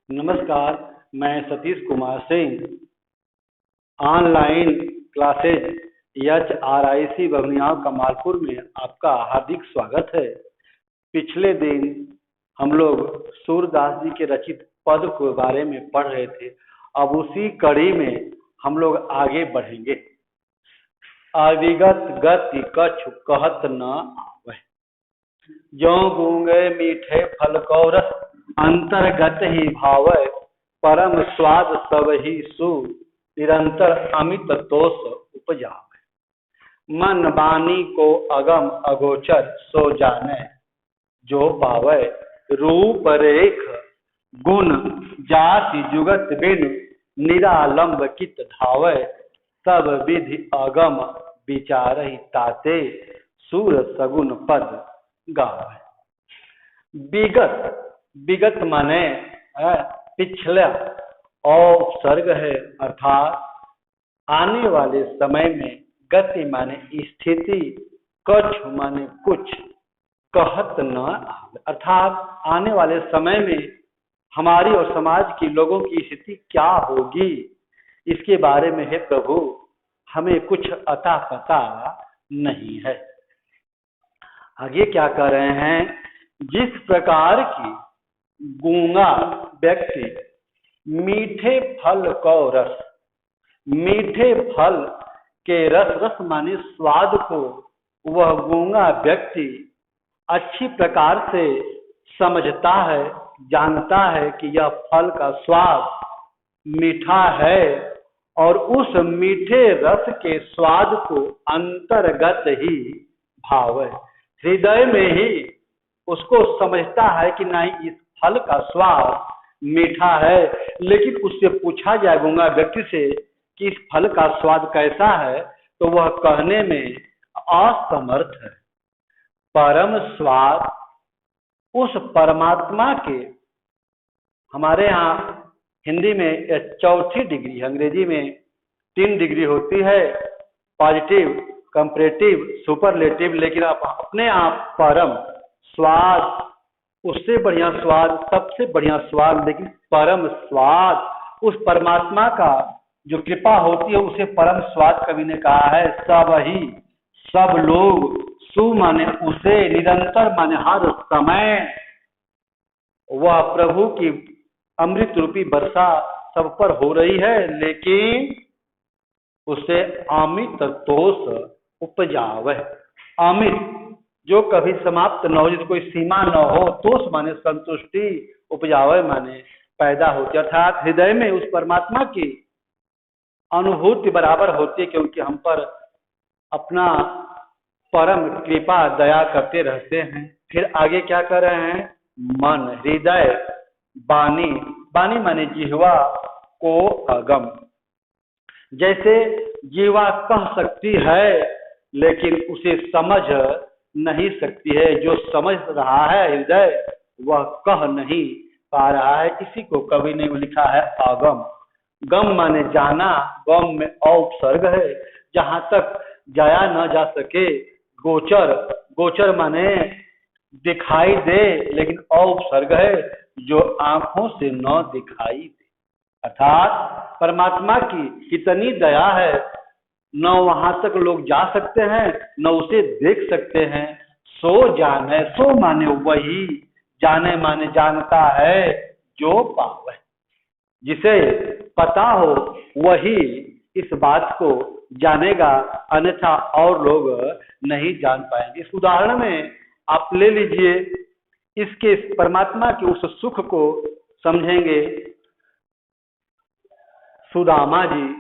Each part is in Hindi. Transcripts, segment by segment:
नमस्कार। मैं Satish Kumar Singh online classes HRIC Babhaniyav Kamalpur में आपका हार्दिक स्वागत है। पिछले दिन हम लोग सूरदास जी के रचित पद के बारे में पढ़ रहे थे। अब उसी कड़ी में हम लोग आगे बढ़ेंगे। अविगत गति कछु कहत न आवे, ज्यों गूंगे मीठे फल को रस अंतर्गत ही भावै, परम स्वाद सब ही सु निरंतर अमित तोष उपजावे। मन वाणी को अगम अगोचर सो जाने, जो पावै रूप रेख गुण जाति जुगत बिनु निरालंब कित धावै, सब विधि अगम विचारहि ताते सूर सगुन पद गावै। विगत विगत माने पिछला और उपसर्ग है, अर्थात आने वाले समय में। गति माने स्थिति, कछु माने कुछ, कहत न आवे अर्थात आने वाले समय में हमारी और समाज की लोगों की स्थिति क्या होगी, इसके बारे में है प्रभु हमें कुछ अता पता नहीं है। आगे क्या कर रहे हैं, जिस प्रकार की गूंगा व्यक्ति मीठे फल को रस, मीठे फल के रस, रस माने स्वाद को वह गूंगा व्यक्ति अच्छी प्रकार से समझता है, जानता है कि यह फल का स्वाद मीठा है और उस मीठे रस के स्वाद को अंतर्गत ही भाव है, हृदय में ही उसको समझता है कि नहीं इस फल का स्वाद मीठा है। लेकिन उससे पूछा जाए गूंगा व्यक्ति से कि इस फल का स्वाद कैसा है, तो वह कहने में असमर्थ है। परम स्वाद उस परमात्मा के, हमारे यहाँ हिंदी में चौथी डिग्री, अंग्रेजी में 3 डिग्री होती है, पॉजिटिव, कंपैरेटिव, सुपरलेटिव। लेकिन आप अपने आप परम स्वाद, उससे बढ़िया स्वाद, सबसे बढ़िया स्वाद, लेकिन परम स्वाद उस परमात्मा का जो कृपा होती है उसे परम स्वाद कवि ने कहा है। सब ही, सब लोग, सु माने उसे, निरंतर माने हर समय, वह प्रभु की अमृत रूपी वर्षा सब पर हो रही है, लेकिन उसे अमित तोष उपजावे। अमित जो कभी समाप्त न हो, जिसको कोई सीमा न हो, तोष माने संतुष्टि, उपजावे माने पैदा होती, अर्थात हृदय में उस परमात्मा की अनुभूति बराबर होती है, क्योंकि हम पर अपना परम कृपा दया करते रहते हैं। फिर आगे क्या कर रहे हैं, मन, हृदय, वाणी, वाणी माने जिह्वा को अगम। जैसे जिह्वा कह सकती है लेकिन उसे समझ नहीं सकती है, जो समझ रहा है हृदय वह कह नहीं पा रहा है, इसी को कवि ने लिखा है अगम। गम माने जाना, गम में औपसर्ग है, जहां तक जाया न जा सके। गोचर, गोचर माने दिखाई दे, लेकिन औपसर्ग है, जो आंखों से न दिखाई दे, अर्थात परमात्मा की कितनी दया है, न वहां तक लोग जा सकते हैं न उसे देख सकते हैं। सो जाने, सो माने वही, जाने माने जानता है, जो पावे, जिसे पता हो वही इस बात को जानेगा, अन्यथा और लोग नहीं जान पाएंगे। इस उदाहरण में आप ले लीजिए, इसके परमात्मा के उस सुख को समझेंगे सुदामा जी,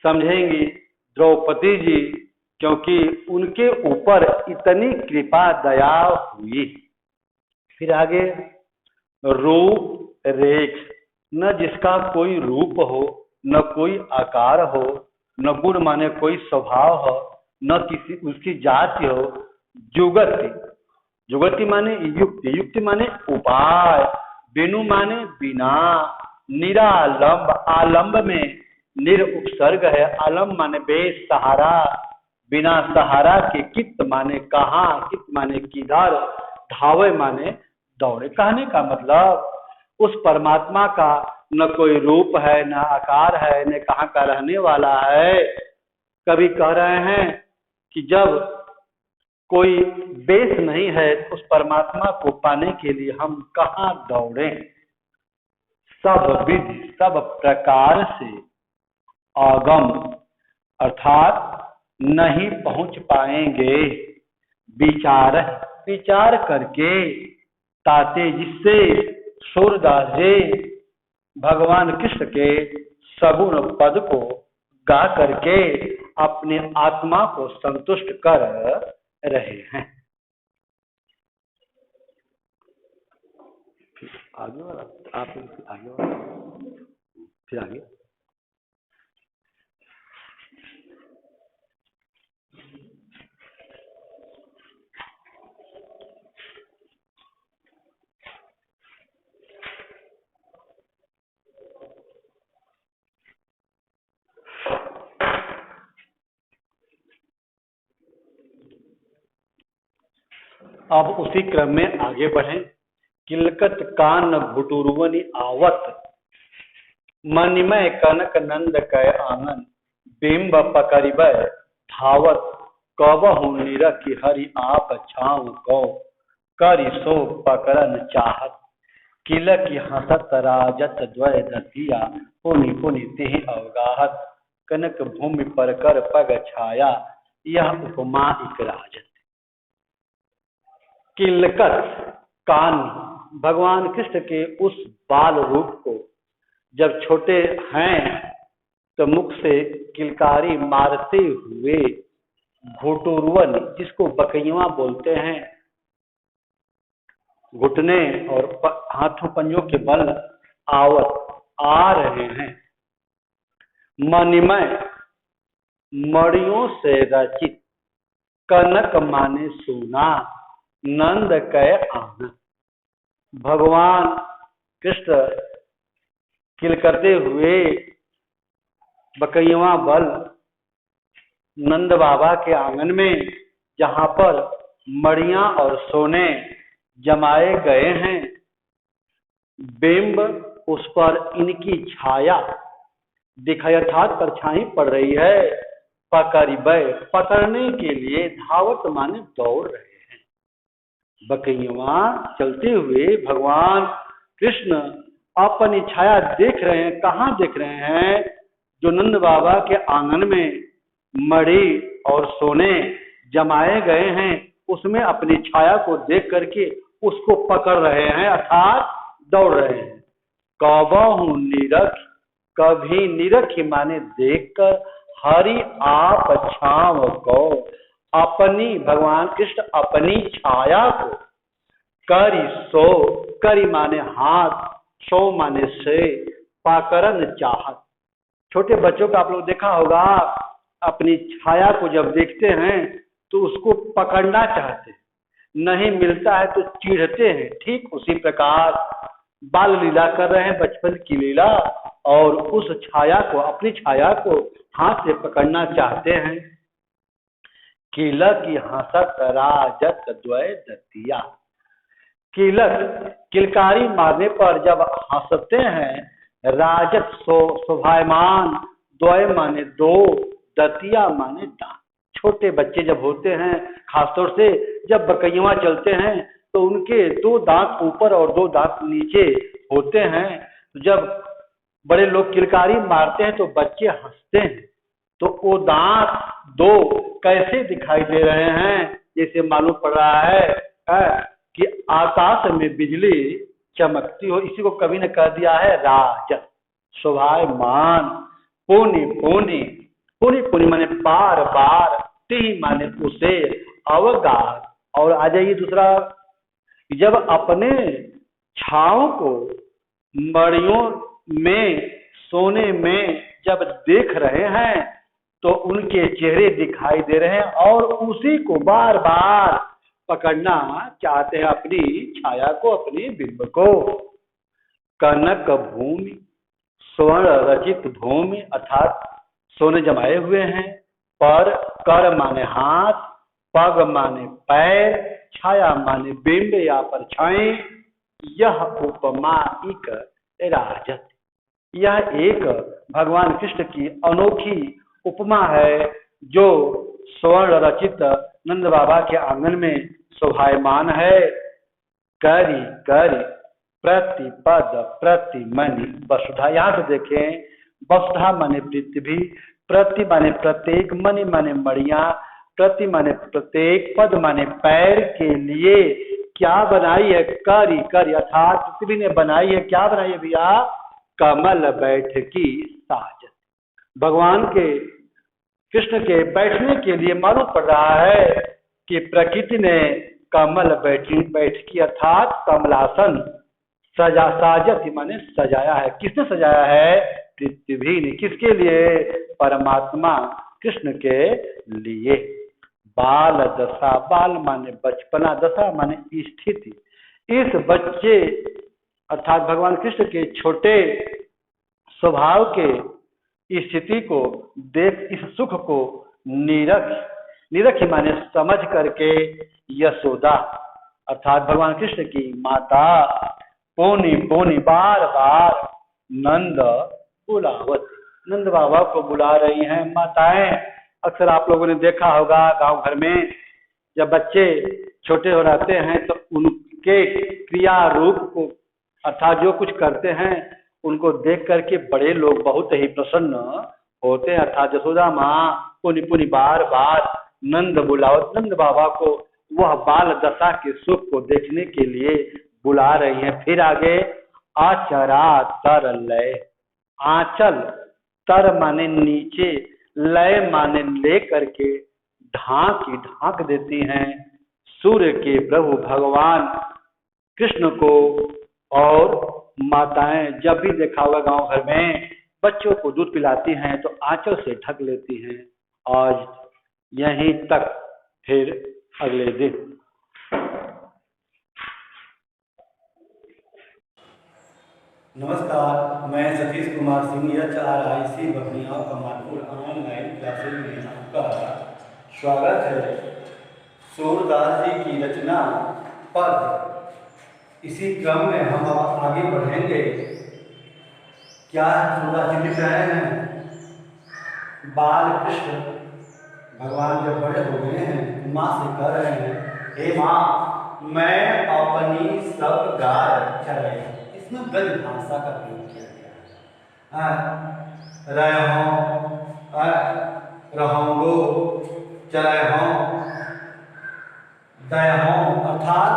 समझेंगी द्रौपदी जी, क्योंकि उनके ऊपर इतनी कृपा दया हुई। फिर आगे रूप रेख, न जिसका कोई रूप हो, न कोई आकार हो, न गुण माने कोई स्वभाव हो, न किसी उसकी जाति हो। जुगति, जुगति माने युक्ति, युक्ति माने उपाय, बिनु माने बिना, निरालंब, आलंब में निर उपसर्ग है, आलम्ब माने बेसहारा, बिना सहारा के, कित माने कहाँ, कित माने किधर, धावे माने दौड़े। कहने का मतलब उस परमात्मा का न कोई रूप है, न आकार है, न कहाँ का रहने वाला है। कभी कह रहे हैं कि जब कोई बेस नहीं है उस परमात्मा को पाने के लिए हम कहाँ दौड़ें। सब विधि सब प्रकार से आगम अर्थात नहीं पहुंच पाएंगे। विचार विचार करके ताते जिससे सूरदास जी भगवान कृष्ण के सगुण पद को गा करके अपने आत्मा को संतुष्ट कर रहे हैं। आगे वाला आप आगे वाला फिर आगे। अब उसी क्रम में आगे बढ़ें। किलकत कान घुटुरवनि आवत, मणिमय कनक नंद कै आंगन, बिंब पकड़िबै धावत, कबहु निरखि हरि आप छाव कौ, करि सो पकड़न चाहत, किलकि हंसत राजत द्वय दतिया, पुनि पुनि तिहि अवगाहत, कनक भूमि पर कर पग छाया, यह उपमा इक राजत। किलकत कान भगवान कृष्ण के उस बाल रूप को जब छोटे हैं तो मुख से किलकारी मारते हुए घुटुरवन जिसको बकैया बोलते हैं, घुटने और हाथों पंजों के बल आवत आ रहे हैं। मणिमय मणियों से रचित, कनक माने सोना, नंद कै आंगन। भगवान कृष्ण किलकते हुए बकैया बल नंद बाबा के आंगन में जहां पर मड़ियां और सोने जमाए गए हैं, बिंब उस पर इनकी छाया दिखाई अर्थात परछाई पड़ रही है। पकड़िबै पकड़ने के लिए, धावत माने दौड़ रहे हैं। बकैया चलते हुए भगवान कृष्ण अपनी छाया देख रहे हैं। कहाँ देख रहे हैं? जो नंद बाबा के आंगन में मणि और सोने जमाए गए हैं उसमें अपनी छाया को देख करके उसको पकड़ रहे हैं अर्थात दौड़ रहे हैं। कबहु निरख, कभी निरख माने देखकर, हरि आप छाव को अपनी भगवान कृष्ण अपनी छाया को, करि सो करि माने हाथ, सो माने से, पाकरन चाहत। छोटे बच्चों का आप लोग देखा होगा, अपनी छाया को जब देखते हैं तो उसको पकड़ना चाहते हैं, नहीं मिलता है तो चिढ़ते हैं। ठीक उसी प्रकार बाल लीला कर रहे हैं, बचपन की लीला, और उस छाया को, अपनी छाया को हाथ से पकड़ना चाहते हैं। किलक हंसत राजत द्वय दतिया, किलक किलकारी मारने पर जब हंसते हैं, राजत शोभायमान, द्वय माने दो, दतिया माने दांत। छोटे बच्चे जब होते हैं, खासतौर से जब बकैया चलते हैं तो उनके दो दांत ऊपर और दो दांत नीचे होते हैं। जब बड़े लोग किलकारी मारते हैं तो बच्चे हंसते हैं। तो वो दांत दो कैसे दिखाई दे रहे हैं? जैसे मालूम पड़ रहा है कि आकाश में बिजली चमकती हो। इसी को कवि ने कह दिया है राजत, शोभायमान। पुनि पुनि, पुनि पुनि माने बार बार, ति माने उसे, अवगाहत। और आ जाइए दूसरा, जब अपने छाओं को मड़ियों में, सोने में जब देख रहे हैं तो उनके चेहरे दिखाई दे रहे हैं और उसी को बार बार पकड़ना चाहते हैं, अपनी छाया को, अपनी बिंब को। कनक भूमि, स्वर्ण रचित भूमि अर्थात सोने जमाए हुए हैं। पर कर माने हाथ, पग माने पैर, छाया माने बिंब या परछाई। यह उपमा इक राजत। यह एक भगवान कृष्ण की अनोखी उपमा है जो स्वर्ण रचित नंद बाबा के आंगन में शोभायमान है। करी करी प्रतिपद प्रतिमणि वसुधा। यहाँ से देखें, वसुधा माने पृथ्वी, प्रति माने प्रत्येक, मणि माने मणिया, प्रति माने प्रत्येक, पद माने पैर के लिए क्या बनाई है? करी करी अर्थात पृथ्वी ने बनाई है। क्या बनाई है भैया? कमल बैठकी साज। भगवान के कृष्ण के बैठने के लिए मालूम पड़ रहा है कि प्रकृति ने कमल बैठकी अर्थात कमलासन सजा साजत माने सजाया है। किसने सजाया है? पृथ्वी ने। किसके लिए? परमात्मा कृष्ण के लिए। बाल दशा, बाल माने बचपना, दशा माने स्थिति। इस बच्चे अर्थात भगवान कृष्ण के छोटे स्वभाव के स्थिति को देख, इस सुख को निरख माने समझ करके यशोदा अर्थात भगवान कृष्ण की माता पोनी पोनी बार बार नंद बुलावत, नंद बाबा को बुला रही हैं माताएं। अक्सर आप लोगों ने देखा होगा गांव घर में जब बच्चे छोटे हो रहते हैं तो उनके क्रिया रूप को अर्थात जो कुछ करते हैं उनको देख करके बड़े लोग बहुत ही प्रसन्न होते हैं। अर्थात यशोदा माँ पुनि पुनि बार बार नंद बुलावत, नंद बाबा को वह बाल दशा के सुख को देखने के लिए बुला रही हैं। फिर आगे आचरा तर लय, आंचल तर माने नीचे, लय माने ले करके ढांक देती हैं सूर्य के प्रभु भगवान कृष्ण को। और माताएं जब भी देखा होगा गांव घर में बच्चों को दूध पिलाती हैं तो आंचल से ढक लेती हैं। आज यहीं तक, फिर अगले दिन। नमस्कार, मैं Satish Kumar Singh HRIC Bakhaniya Kamalpur online classes में आपका स्वागत है। सूरदास जी की रचना पद। इसी क्रम में हम अब आगे बढ़ेंगे। क्या सूरदास जी लिख रहे हैं? बाल कृष्ण भगवान जब बड़े हो गए हैं माँ से कह रहे हैं, हे माँ मैं अपनी सब गाय चले। इसमें ब्रज भाषा का प्रयोग किया गया है। रहूंगो चले हों दय हों, अर्थात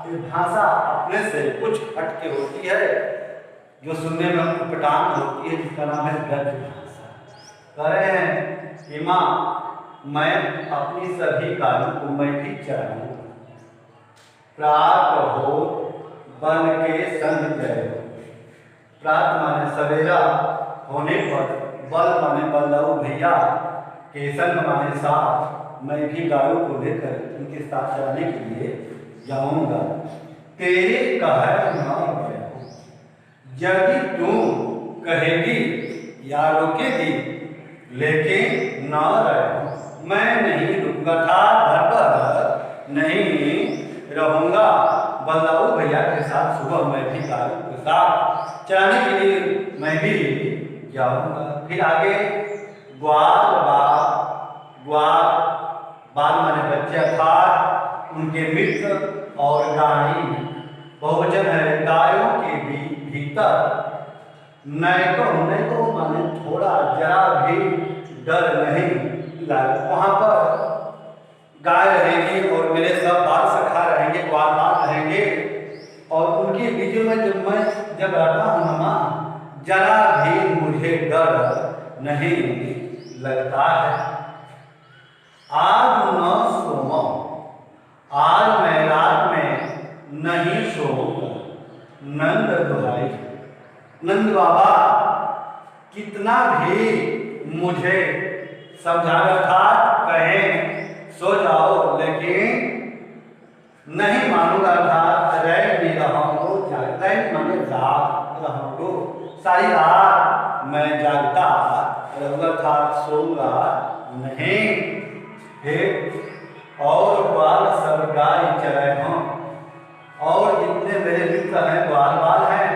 ये भाषा अपने से कुछ हटके होती है जो सुनने में उटपटांग होती है, जिसका नाम है ब्रज भाषा। कह रहे हैं कि माँ मैं अपनी सभी गायों को मैं भी चराऊंगा। प्रात हो बल के संग गए। प्रात माने सवेरा होने पर, बल माने बल्लभ भैया के संग माने साथ, मैं भी गायों को लेकर उनके साथ चराने के लिए जाऊंगा। तेरे कहे न गया, यदि तू कहेगी या रोकेगी लेकिन न रहे, मैं नहीं रुकूंगा था, घर पर नहीं रहूंगा। बल्लभ भैया के साथ सुबह मैं भी गायों के साथ चराने के लिए मैं भी जाऊंगा। फिर आगे ग्वाल बाल माने बच्चे अर्थात उनके मित्र, और गाय बहुवचन है। गायों के भीतर नैको माने थोड़ा जरा भी डर नहीं लगा। वहां पर गाय रहेंगी और मेरे सब बाल सखा रहेंगे, ग्वाल बाल रहेंगे, और उनके बीच में जब रहता हूँ माँ, जरा भी मुझे डर नहीं लगता है। आज न सोऊं, आज मैं रात में नहीं सोऊंगा। नंद दुहाई, नंद बाबा कितना भी मुझे समझाया था, कहें सो जाओ, लेकिन नहीं मानूंगा था। रैन भी रहूंगो, रैन माने जाग रहूंगो, सारी रात मैं जागता रहूंगा था, सोऊंगा नहीं। फिर और बाल सब गाय चले हों, और जितने जितने मेरे मित्र हैं, ग्वाल बाल हैं,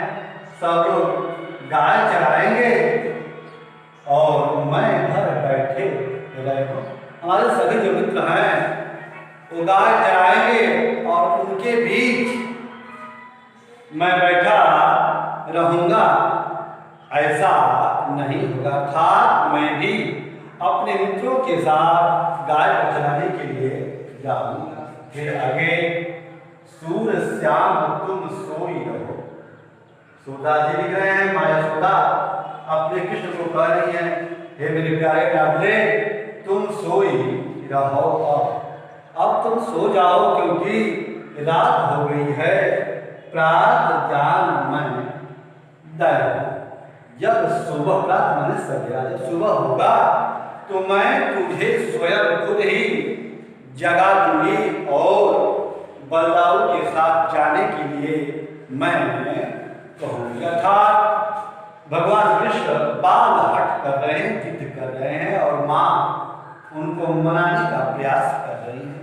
सब लोग गाय चराएंगे और मैं घर बैठे रहूं। हमारे सभी जो मित्र हैं वो गाय चराएंगे और उनके बीच मैं बैठा रहूंगा, ऐसा नहीं होगा। अर्थात मैं भी अपने मित्रों के साथ गाय को चराने के लिए जाऊंगा। फिर आगे, सूर श्याम तुम सोई रहो। सूरदास जी लिख रहे हैं, माया यशोदा अपने कृष्ण को कह रही है, हे मेरे प्यारे लाडले, तुम सोई रहो, अब तुम सो जाओ, क्योंकि रात हो गई है। प्रात जान मैं दया, जब सुबह, प्रात मैंने सवेरा, जब सुबह होगा तो मैं तुझे स्वयं खुद ही जगा दूंगी और बलदाऊ के साथ जाने के लिए मैं कहूँगी। अर्थात भगवान कृष्ण बाल हट कर रहे हैं, जिद कर रहे हैं और माँ उनको मनाने का प्रयास कर रही है।